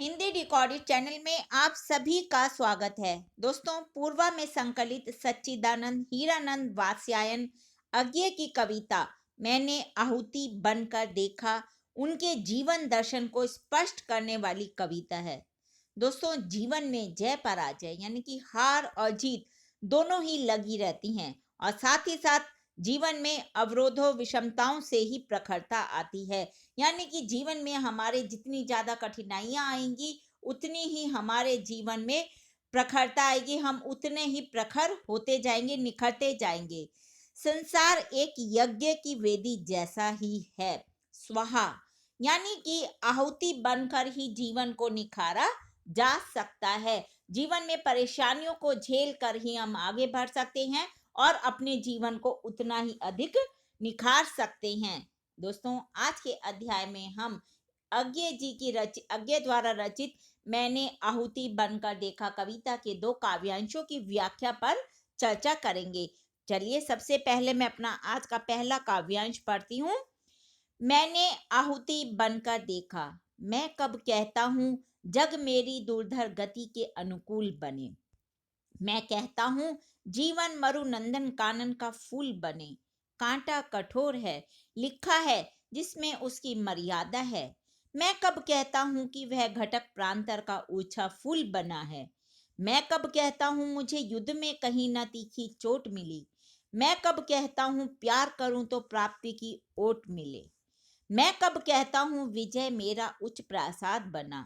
Hindi recorded channel में आप सभी का स्वागत है। दोस्तों, पूर्वा में संकलित सच्चिदानंद हीरानंद वात्स्यायन अज्ञे की कविता मैंने आहुति बनकर देखा उनके जीवन दर्शन को स्पष्ट करने वाली कविता है। दोस्तों, जीवन में जय पराजय यानी कि हार और जीत दोनों ही लगी रहती हैं और साथ ही साथ जीवन में अवरोधों विषमताओं से ही प्रखरता आती है। यानी कि जीवन में हमारे जितनी ज्यादा कठिनाइयां आएंगी उतनी ही हमारे जीवन में प्रखरता आएगी, हम उतने ही प्रखर होते जाएंगे, निखरते जाएंगे। संसार एक यज्ञ की वेदी जैसा ही है। स्वाहा यानी कि आहुति बनकर ही जीवन को निखारा जा सकता है। जीवन में परेशानियों को झेल कर ही हम आगे बढ़ सकते हैं और अपने जीवन को उतना ही अधिक निखार सकते हैं। दोस्तों, आज के अध्याय में हम अज्ञे द्वारा रचित मैंने आहुति बनकर देखा कविता के 2 काव्यांशों की व्याख्या पर चर्चा करेंगे। चलिए, सबसे पहले मैं अपना आज का पहला काव्यांश पढ़ती हूँ। मैंने आहुति बनकर देखा, मैं कब कहता हूँ जग मेरी दुर्धर गति के अनुकूल बने। मैं कहता हूँ जीवन मरु नंदन कानन का फूल बने। कांटा कठोर है, लिखा है जिसमें उसकी मर्यादा है। मैं कब कहता हूँ कि वह घटक प्रांतर का ऊंचा फूल बना है। मैं कब कहता हूँ मुझे युद्ध में कहीं न तीखी चोट मिली। मैं कब कहता हूँ प्यार करूं तो प्राप्ति की ओट मिले। मैं कब कहता हूँ विजय मेरा उच्च प्रासाद बना,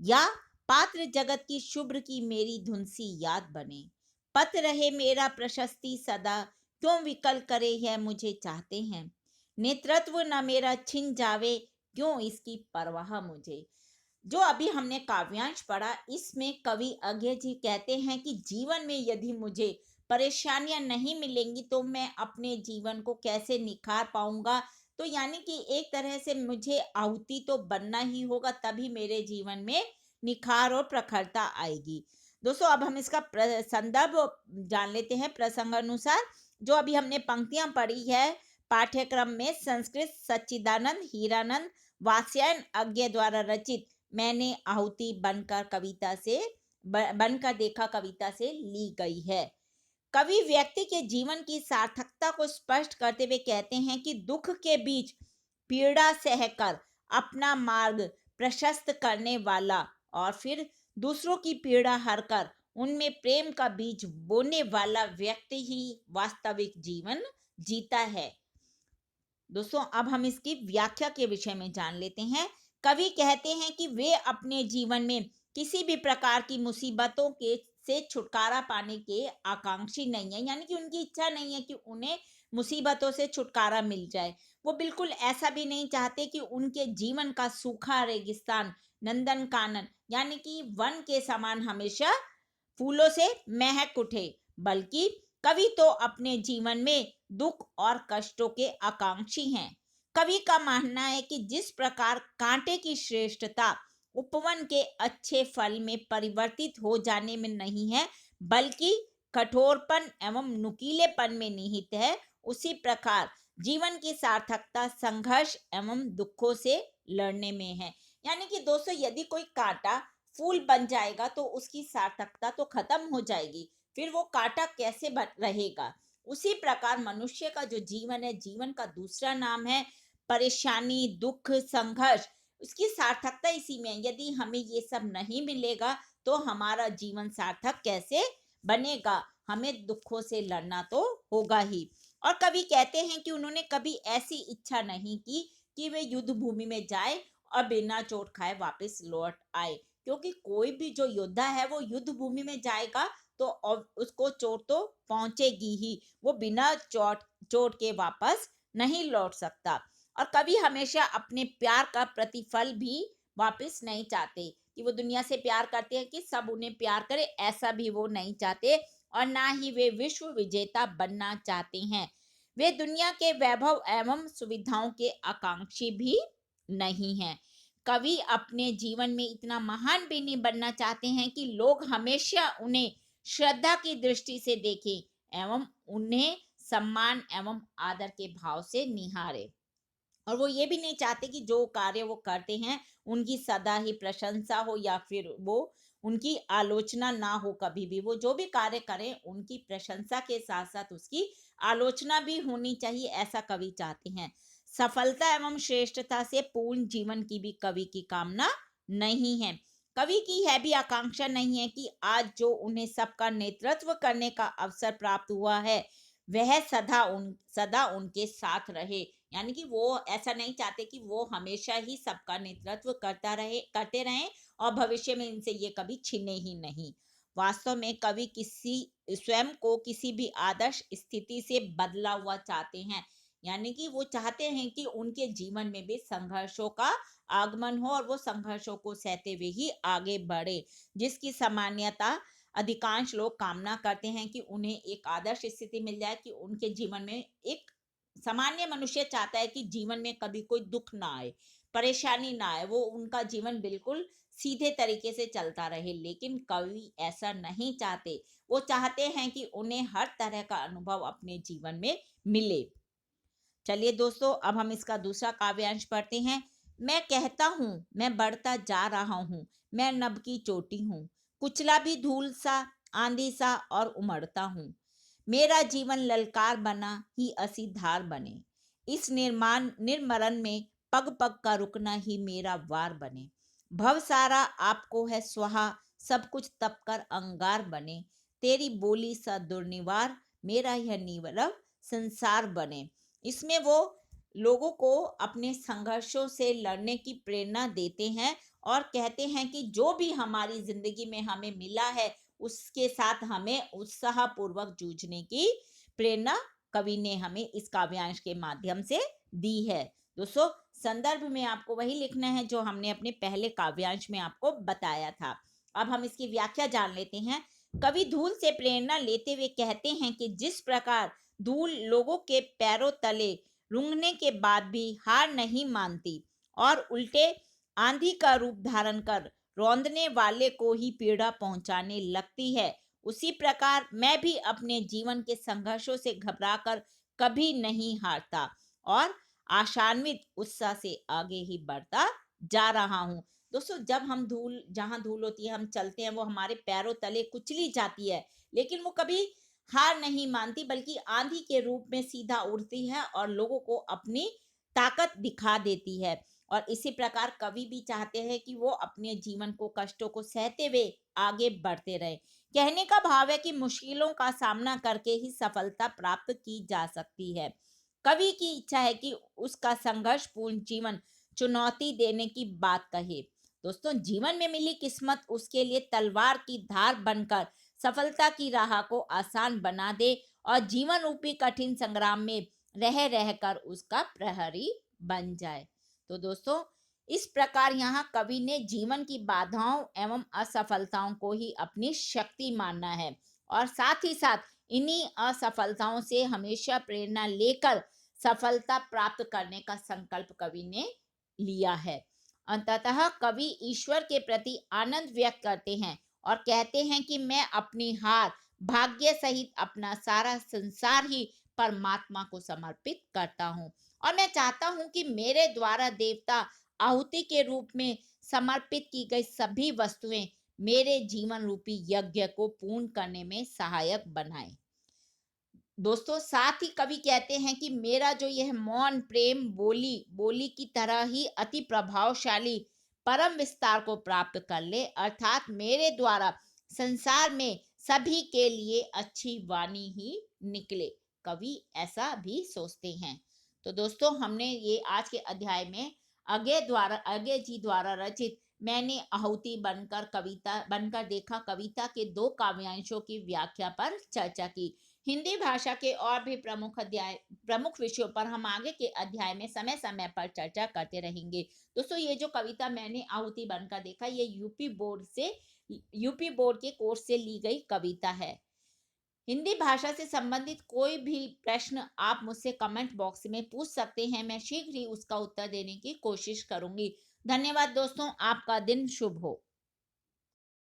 या पात्र जगत की शुभ्र की मेरी धुन सी याद बने। पत रहे मेरा प्रशस्ति सदा, क्यों विकल करे है मुझे चाहते हैं। नेतृत्व न मेरा छिन जावे, क्यों इसकी परवाह मुझे। जो अभी हमने काव्यांश पढ़ा, इसमें कवि अज्ञे जी कहते हैं कि जीवन में यदि मुझे परेशानियां नहीं मिलेंगी तो मैं अपने जीवन को कैसे निखार पाऊंगा। तो यानी कि एक तरह से मुझे आहुति तो बनना ही होगा, तभी मेरे जीवन में निखार और प्रखरता आएगी। दोस्तों, अब हम इसका संदर्भ जान लेते हैं प्रसंग अनुसार। जो अभी हमने पंक्तियां पढ़ी है पाठ्यक्रम में, संस्कृत सच्चिदानंद हीरानंद वात्स्यायन अज्ञे द्वारा रचित मैंने आहुति बनकर देखा कविता से ली गई है। कवि व्यक्ति के जीवन की सार्थकता को स्पष्ट करते हुए कहते हैं कि दुख के बीच पीड़ा सहकर अपना मार्ग प्रशस्त करने वाला और फिर दूसरों की पीड़ा हरकर उनमें प्रेम का बीज बोने वाला व्यक्ति ही वास्तविक जीवन जीता है। दोस्तों, अब हम इसकी व्याख्या के विषय में जान लेते हैं। कवि कहते हैं कि वे अपने जीवन में किसी भी प्रकार की मुसीबतों के से छुटकारा पाने के आकांक्षी नहीं है। यानी कि उनकी इच्छा नहीं है कि उन्हें मुसीबतों से छुटकारा मिल जाए। वो बिल्कुल ऐसा भी नहीं चाहते कि उनके जीवन का सूखा रेगिस्तान नंदन कानन यानी कि वन के समान हमेशा फूलों से महक उठे। बल्कि कवि तो अपने जीवन में दुख और कष्टों के आकांक्षी हैं। कवि का मानना है कि जिस प्रकार कांटे की श्रेष्ठता उपवन के अच्छे फल में परिवर्तित हो जाने में नहीं है, बल्कि कठोरपन एवं नुकीलेपन में निहित है, उसी प्रकार जीवन की सार्थकता संघर्ष एवं दुखों से लड़ने में है। यानी कि दोस्तों, यदि कोई कांटा फूल बन जाएगा तो उसकी सार्थकता तो खत्म हो जाएगी, फिर वो कांटा कैसे रहेगा। उसी प्रकार मनुष्य का जो जीवन है, जीवन का दूसरा नाम है परेशानी, दुख, संघर्ष। उसकी सार्थकता इसी में है। यदि हमें ये सब नहीं मिलेगा तो हमारा जीवन सार्थक कैसे बनेगा। हमें दुखों से लड़ना तो होगा ही। और कवि कहते हैं कि उन्होंने कभी ऐसी इच्छा नहीं की कि वे युद्ध भूमि में जाए और बिना चोट खाए वापस लौट आए, क्योंकि कोई भी जो योद्धा है वो युद्ध भूमि में जाएगा तो उसको चोट तो पहुंचेगी ही, वो बिना चोट के वापस नहीं लौट सकता। और कवि हमेशा अपने प्यार का प्रतिफल भी वापस नहीं चाहते कि वो दुनिया से प्यार करते हैं कि सब उन्हें प्यार करे, ऐसा भी वो नहीं चाहते। और ना ही वे विश्व विजेता बनना चाहते हैं। वे दुनिया के वैभव एवं सुविधाओं के आकांक्षी भी नहीं हैं। कवि अपने जीवन में इतना महान भी नहीं बनना चाहते हैं कि लोग हमेशा उन्हें श्रद्धा की दृष्टि से देखें एवं उन्हें सम्मान एवं आदर के भाव से निहारे। और वो ये भी नहीं चाहते कि जो कार्य वो करते हैं उनकी सदा ही प्रशंसा हो या फिर वो उनकी आलोचना ना हो। कभी भी वो जो भी कार्य करें उनकी प्रशंसा के साथ साथ उसकी आलोचना भी होनी चाहिए, ऐसा कवि चाहते हैं। सफलता एवं श्रेष्ठता से पूर्ण जीवन की भी कवि की कामना नहीं है। कवि की यह भी आकांक्षा नहीं है कि आज जो उन्हें सबका नेतृत्व करने का अवसर प्राप्त हुआ है वह सदा उनके साथ रहे। यानी कि वो ऐसा नहीं चाहते कि वो हमेशा ही सबका नेतृत्व करते रहें और भविष्य में इनसे ये कभी छिने ही नहीं। वास्तव में कवि किसी स्वयं को किसी भी आदर्श स्थिति से बदला हुआ चाहते हैं। यानी कि वो चाहते हैं कि उनके जीवन में भी संघर्षों का आगमन हो और वो संघर्षों को सहते हुए ही आगे बढ़े, जिसकी सामान्यता अधिकांश लोग कामना करते हैं कि उन्हें एक आदर्श स्थिति मिल जाए, कि उनके जीवन में एक सामान्य मनुष्य चाहता है कि जीवन में कभी कोई दुख ना आए, परेशानी ना आए, वो उनका जीवन बिल्कुल सीधे तरीके से चलता रहे। लेकिन कवि ऐसा नहीं चाहते। वो चाहते हैं कि उन्हें हर तरह का अनुभव अपने जीवन में मिले। चलिए दोस्तों, अब हम इसका दूसरा काव्यांश पढ़ते हैं। मैं कहता हूँ मैं बढ़ता जा रहा हूँ, मैं नभ की चोटी हूँ, कुचला भी धूल सा, आंधी सा और उमड़ता हूँ। मेरा जीवन ललकार बना ही असी धार बने, इस निर्माण निर्मरण में पग पग का रुकना ही मेरा वार बने। भव सारा आपको है स्वाहा, सब कुछ तप कर अंगार बने, तेरी बोली सा दुर्निवार, मेरा यह नीरव संसार बने। इसमें वो लोगों को अपने संघर्षों से लड़ने की प्रेरणा देते हैं और कहते हैं कि जो भी हमारी जिंदगी में हमें मिला है उसके साथ हमें उत्साह पूर्वक जूझने की प्रेरणा कवि ने हमें इस काव्यांश के माध्यम से दी है। दोस्तों, संदर्भ में आपको वही लिखना है जो हमने अपने पहले काव्यांश में आपको बताया था। अब हम इसकी व्याख्या जान लेते हैं। कवि धूल से प्रेरणा लेते हुए कहते हैं कि जिस प्रकार धूल लोगों के पैरों तले रूंगने के बाद भी हार नहीं मानती और उल्टे आंधी का रूप धारण कर रौंदने वाले को ही पीड़ा पहुंचाने लगती है, उसी प्रकार मैं भी अपने जीवन के संघर्षों से घबराकर कभी नहीं हारता और आशान्वित उत्साह से आगे ही बढ़ता जा रहा हूँ। दोस्तों, जब हम जहाँ धूल होती है हम चलते हैं, वो हमारे पैरों तले कुचली जाती है, लेकिन वो कभी हार नहीं मानती बल्कि आंधी के रूप में सीधा उड़ती है और लोगों को अपनी ताकत दिखा देती है। और इसी प्रकार कवि भी चाहते हैं कि वो अपने जीवन को कष्टों को सहते हुए आगे बढ़ते रहे। कहने का भाव है कि मुश्किलों का सामना करके ही सफलता प्राप्त की जा सकती है। कवि की इच्छा है कि उसका संघर्षपूर्ण जीवन चुनौती देने की बात कहे। दोस्तों, जीवन में मिली किस्मत उसके लिए तलवार की धार बनकर सफलता की राह को आसान बना दे और जीवन रूपी कठिन संग्राम में रह रहकर उसका प्रहरी बन जाए। तो दोस्तों, इस प्रकार यहाँ कवि ने जीवन की बाधाओं एवं असफलताओं को ही अपनी शक्ति मानना है और साथ ही साथ इन्हीं असफलताओं से हमेशा प्रेरणा लेकर सफलता प्राप्त करने का संकल्प कवि ने लिया है। अंततः कवि ईश्वर के प्रति आनंद व्यक्त करते हैं और कहते हैं कि मैं अपनी हार भाग्य सहित अपना सारा संसार ही परमात्मा को समर्पित करता हूँ और मैं चाहता हूँ कि मेरे द्वारा देवता आहुति के रूप में समर्पित की गई सभी वस्तुएं मेरे जीवन रूपी यज्ञ को पूर्ण करने में सहायक बनाएं। दोस्तों, साथ ही कवि कहते हैं कि मेरा जो यह मौन प्रेम बोली बोली की तरह ही अति प्रभावशाली परम विस्तार को प्राप्त कर ले, अर्थात मेरे द्वारा संसार में सभी के लिए अच्छी वाणी ही निकले। कवि ऐसा भी सोचते हैं। तो दोस्तों, हमने ये आज के अध्याय में अज्ञे जी द्वारा रचित मैंने आहुति बनकर देखा कविता के 2 काव्यांशों की व्याख्या पर चर्चा की। हिंदी भाषा के और भी प्रमुख विषयों पर हम आगे के अध्याय में समय समय पर चर्चा करते रहेंगे। दोस्तों, ये जो कविता मैंने आहुति बनकर देखा, ये यूपी बोर्ड के कोर्स से ली गई कविता है। हिंदी भाषा से संबंधित कोई भी प्रश्न आप मुझसे कमेंट बॉक्स में पूछ सकते हैं। मैं शीघ्र ही उसका उत्तर देने की कोशिश करूंगी। धन्यवाद दोस्तों, आपका दिन शुभ हो।